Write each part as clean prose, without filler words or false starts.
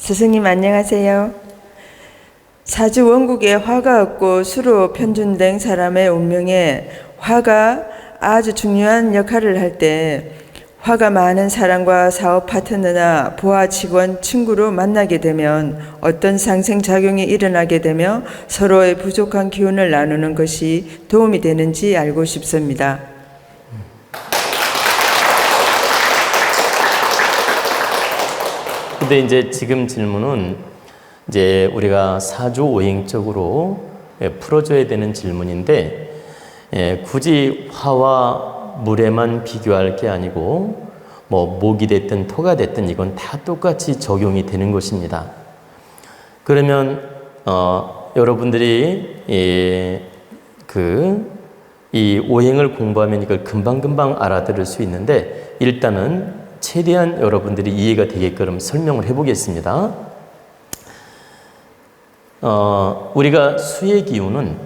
스승님 안녕하세요. 사주 원국에 화가 없고 수로 편준된 사람의 운명에 화가 아주 중요한 역할을 할 때 화가 많은 사람과 사업 파트너나 부하 직원, 친구로 만나게 되면 어떤 상생작용이 일어나게 되며 서로의 부족한 기운을 나누는 것이 도움이 되는지 알고 싶습니다. 근데 이제 지금 질문은 이제 우리가 사주 오행적으로 풀어줘야 되는 질문인데, 굳이 화와 물에만 비교할 게 아니고 뭐 목이 됐든 토가 됐든 이건 다 똑같이 적용이 되는 것입니다. 그러면 여러분들이 이 오행을 공부하면 이걸 금방금방 알아들을 수 있는데, 일단은 최대한 여러분들이 이해가 되게끔 설명을 해보겠습니다. 우리가 수의 기운은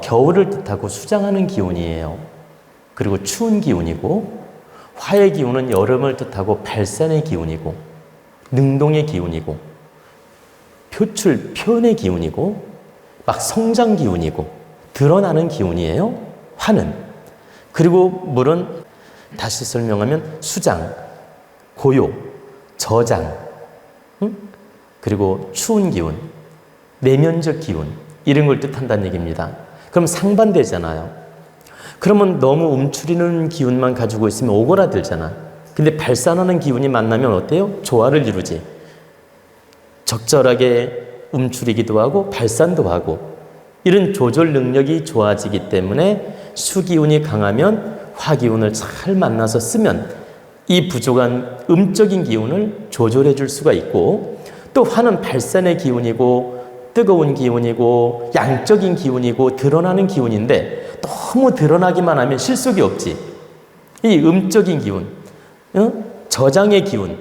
겨울을 뜻하고 수장하는 기운이에요. 그리고 추운 기운이고, 화의 기운은 여름을 뜻하고 발산의 기운이고, 능동의 기운이고, 표출, 표현의 기운이고, 막 성장 기운이고, 드러나는 기운이에요, 화는. 그리고 물은 다시 설명하면 수장, 고요, 저장, 그리고 추운 기운, 내면적 기운, 이런 걸 뜻한다는 얘기입니다. 그럼 상반되잖아요. 그러면 너무 움츠리는 기운만 가지고 있으면 오그라들잖아. 근데 발산하는 기운이 만나면 어때요? 조화를 이루지. 적절하게 움츠리기도 하고 발산도 하고, 이런 조절 능력이 좋아지기 때문에 수기운이 강하면 화기운을 잘 만나서 쓰면 이 부족한 음적인 기운을 조절해 줄 수가 있고, 또 화는 발산의 기운이고 뜨거운 기운이고 양적인 기운이고 드러나는 기운인데, 너무 드러나기만 하면 실속이 없지. 이 음적인 기운, 저장의 기운,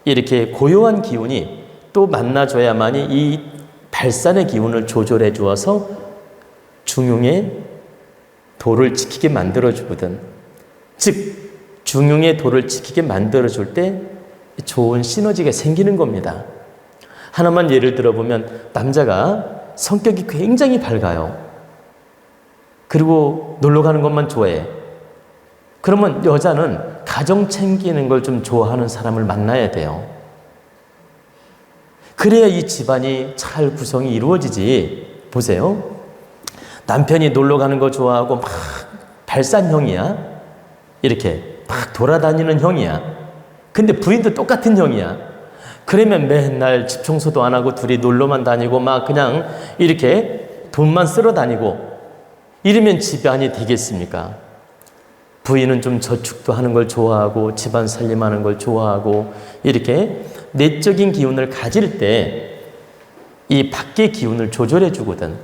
이렇게 고요한 기운이 또 만나줘야만이 이 발산의 기운을 조절해 주어서 중용의 도를 지키게 만들어주거든. 즉, 중용의 도를 지키게 만들어줄 때 좋은 시너지가 생기는 겁니다. 하나만 예를 들어보면, 남자가 성격이 굉장히 밝아요. 그리고 놀러 가는 것만 좋아해. 그러면 여자는 가정 챙기는 걸 좀 좋아하는 사람을 만나야 돼요. 그래야 이 집안이 잘 구성이 이루어지지. 보세요. 남편이 놀러 가는 거 좋아하고 막 발산형이야. 이렇게 막 돌아다니는 형이야. 근데 부인도 똑같은 형이야. 그러면 맨날 집 청소도 안 하고 둘이 놀러만 다니고 막 그냥 이렇게 돈만 쓸어 다니고, 이러면 집안이 되겠습니까? 부인은 좀 저축도 하는 걸 좋아하고 집안 살림하는 걸 좋아하고, 이렇게 내적인 기운을 가질 때 이 밖의 기운을 조절해 주거든.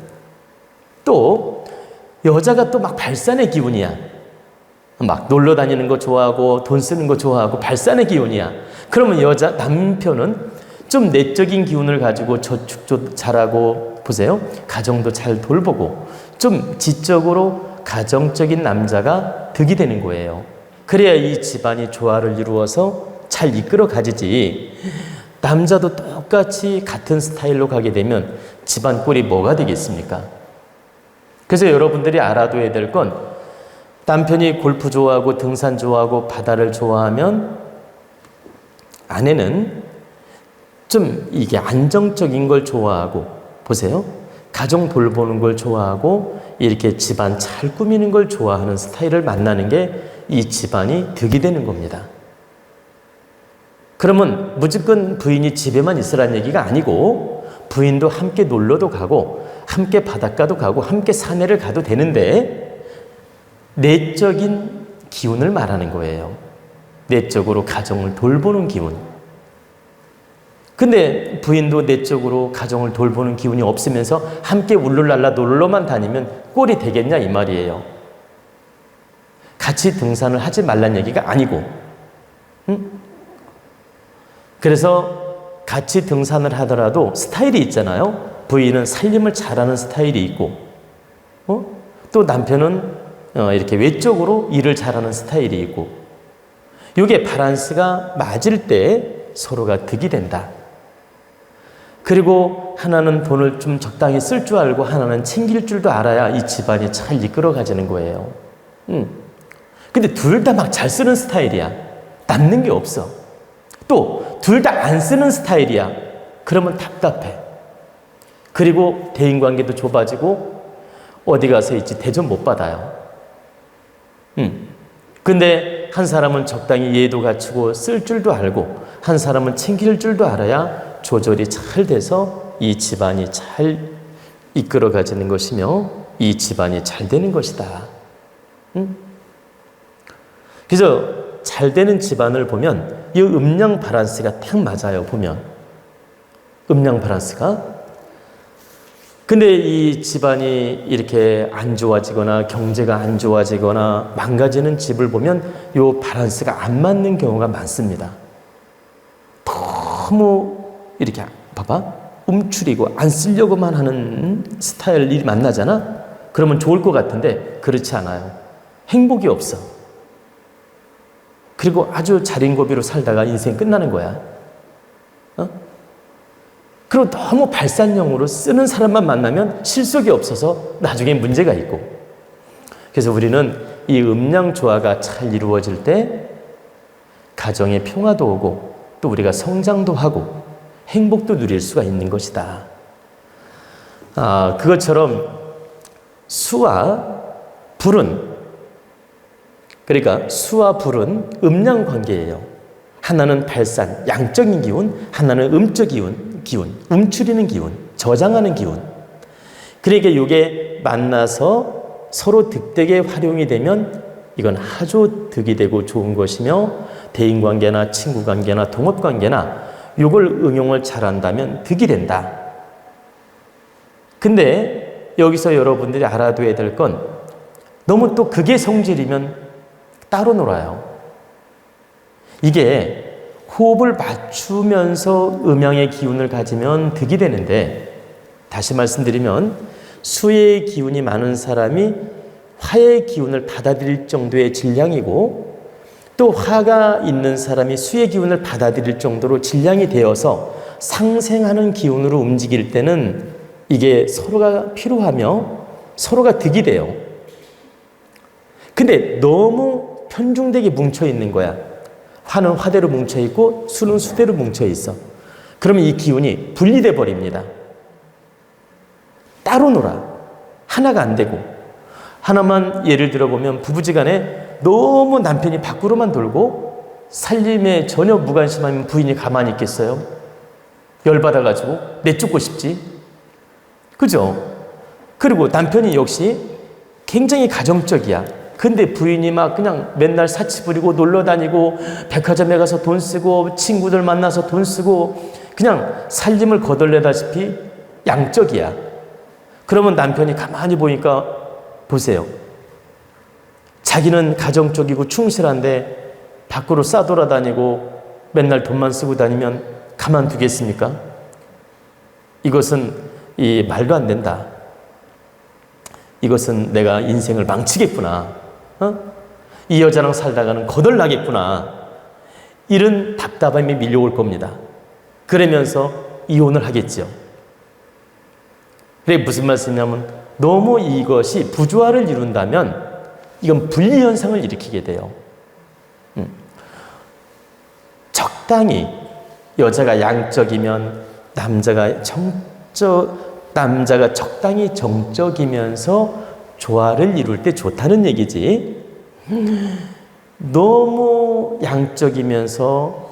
또 여자가 또 막 발산의 기운이야. 막 놀러 다니는 거 좋아하고 돈 쓰는 거 좋아하고 발산의 기운이야. 그러면 남편은 좀 내적인 기운을 가지고 저축도 잘하고, 보세요, 가정도 잘 돌보고 좀 지적으로 가정적인 남자가 득이 되는 거예요. 그래야 이 집안이 조화를 이루어서 잘 이끌어 가지지. 남자도 똑같이 같은 스타일로 가게 되면 집안 꼴이 뭐가 되겠습니까? 그래서 여러분들이 알아둬야 될 건, 남편이 골프 좋아하고 등산 좋아하고 바다를 좋아하면 아내는 좀 이게 안정적인 걸 좋아하고, 보세요, 가정 돌보는 걸 좋아하고 이렇게 집안 잘 꾸미는 걸 좋아하는 스타일을 만나는 게 이 집안이 득이 되는 겁니다. 그러면 무조건 부인이 집에만 있으라는 얘기가 아니고, 부인도 함께 놀러도 가고 함께 바닷가도 가고 함께 산에를 가도 되는데, 내적인 기운을 말하는 거예요. 내적으로 가정을 돌보는 기운. 근데 부인도 내적으로 가정을 돌보는 기운이 없으면서 함께 울룰랄라 놀러만 다니면 꼴이 되겠냐 이 말이에요. 같이 등산을 하지 말란 얘기가 아니고, 그래서 같이 등산을 하더라도 스타일이 있잖아요. 부인은 살림을 잘하는 스타일이 있고, 또 남편은 이렇게 외적으로 일을 잘하는 스타일이 있고, 이게 밸런스가 맞을 때 서로가 득이 된다. 그리고 하나는 돈을 좀 적당히 쓸 줄 알고 하나는 챙길 줄도 알아야 이 집안이 잘 이끌어 가지는 거예요. 근데 둘 다 막 잘 쓰는 스타일이야. 남는 게 없어. 또 둘 다 안 쓰는 스타일이야. 그러면 답답해. 그리고 대인관계도 좁아지고 어디 가서 있지 대접 못 받아요. 근데 한 사람은 적당히 예의도 갖추고 쓸 줄도 알고 한 사람은 챙길 줄도 알아야 조절이 잘 돼서 이 집안이 잘 이끌어 가지는 것이며 이 집안이 잘 되는 것이다. 그래서 잘 되는 집안을 보면 이 음양 밸런스가 딱 맞아요. 보면 음양 밸런스가. 근데 이 집안이 이렇게 안 좋아지거나 경제가 안 좋아지거나 망가지는 집을 보면 이 밸런스가 안 맞는 경우가 많습니다. 너무 이렇게 봐봐 움츠리고 안 쓰려고만 하는 스타일이 만나잖아. 그러면 좋을 것 같은데 그렇지 않아요. 행복이 없어. 그리고 아주 자린고비로 살다가 인생 끝나는 거야. 그리고 너무 발산형으로 쓰는 사람만 만나면 실속이 없어서 나중에 문제가 있고. 그래서 우리는 이 음양 조화가 잘 이루어질 때 가정에 평화도 오고 또 우리가 성장도 하고 행복도 누릴 수가 있는 것이다. 그것처럼 수와 불은, 그러니까 수와 불은 음양 관계예요. 하나는 발산, 양적인 기운, 하나는 음적 기운, 움츠리는 기운, 저장하는 기운. 그러니까 이게 만나서 서로 득되게 활용이 되면 이건 아주 득이 되고 좋은 것이며 대인관계나 친구관계나 동업관계나 이걸 응용을 잘한다면 득이 된다. 근데 여기서 여러분들이 알아둬야 될 건 너무 또 그게 성질이면 따로 놀아요. 이게 호흡을 맞추면서 음양의 기운을 가지면 득이 되는데, 다시 말씀드리면 수의 기운이 많은 사람이 화의 기운을 받아들일 정도의 질량이고 또 화가 있는 사람이 수의 기운을 받아들일 정도로 질량이 되어서 상생하는 기운으로 움직일 때는 이게 서로가 필요하며 서로가 득이 돼요. 근데 너무 편중되게 뭉쳐 있는 거야. 화는 화대로 뭉쳐 있고 수는 수대로 뭉쳐 있어. 그러면 이 기운이 분리돼 버립니다. 따로 놀아. 하나가 안 되고. 하나만 예를 들어 보면 부부지간에 너무 남편이 밖으로만 돌고 살림에 전혀 무관심하면 부인이 가만히 있겠어요? 열받아가지고 내쫓고 싶지. 그죠? 그리고 남편이 역시 굉장히 가정적이야. 근데 부인이 막 그냥 맨날 사치 부리고 놀러 다니고 백화점에 가서 돈 쓰고 친구들 만나서 돈 쓰고 그냥 살림을 거덜내다시피 양적이야. 그러면 남편이 가만히 보니까 보세요. 자기는 가정적이고 충실한데 밖으로 싸돌아다니고 맨날 돈만 쓰고 다니면 가만두겠습니까? 이것은 이 말도 안 된다. 이것은 내가 인생을 망치겠구나. 이 여자랑 살다가는 거덜나겠구나. 이런 답답함이 밀려올 겁니다. 그러면서 이혼을 하겠죠. 그게 무슨 말씀이냐면 너무 이것이 부조화를 이룬다면 이건 분리현상을 일으키게 돼요. 적당히 여자가 양적이면 남자가 적당히 정적이면서 조화를 이룰 때 좋다는 얘기지. 너무 양적이면서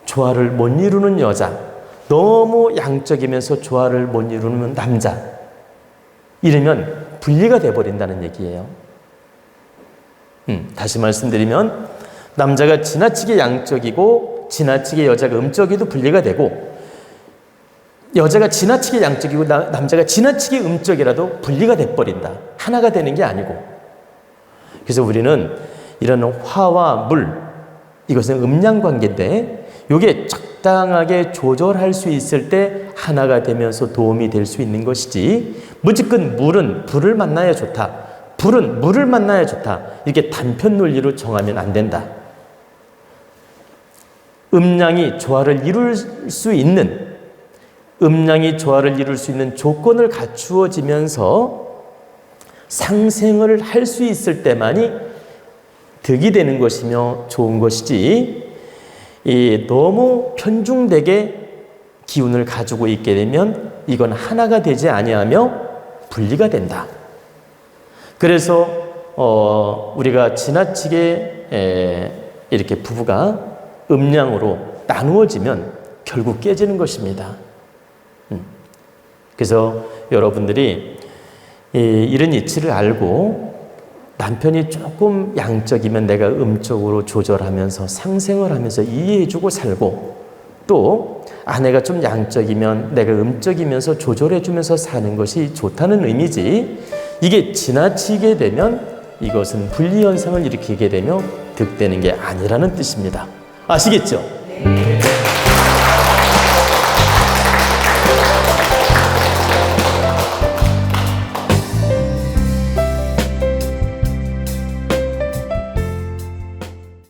조화를 못 이루는 여자, 너무 양적이면서 조화를 못 이루는 남자, 이러면 분리가 돼버린다는 얘기예요. 다시 말씀드리면 남자가 지나치게 양적이고 지나치게 여자가 음적이도 분리가 되고, 여자가 지나치게 양적이고 남자가 지나치게 음적이라도 분리가 돼버린다. 하나가 되는 게 아니고. 그래서 우리는 이런 화와 물, 이것은 음양관계인데 이게 적당하게 조절할 수 있을 때 하나가 되면서 도움이 될 수 있는 것이지, 무조건 물은 불을 만나야 좋다, 불은 물을 만나야 좋다, 이렇게 단편 논리로 정하면 안 된다. 음양이 조화를 이룰 수 있는, 음양이 조화를 이룰 수 있는 조건을 갖추어지면서 상생을 할 수 있을 때만이 득이 되는 것이며 좋은 것이지, 너무 편중되게 기운을 가지고 있게 되면 이건 하나가 되지 아니하며 분리가 된다. 그래서 우리가 지나치게 이렇게 부부가 음양으로 나누어지면 결국 깨지는 것입니다. 그래서 여러분들이 이런 이치를 알고 남편이 조금 양적이면 내가 음적으로 조절하면서 상생을 하면서 이해해주고 살고, 또 아내가 좀 양적이면 내가 음적이면서 조절해주면서 사는 것이 좋다는 의미지, 이게 지나치게 되면 이것은 분리현상을 일으키게 되며 득되는 게 아니라는 뜻입니다. 아시겠죠? 네.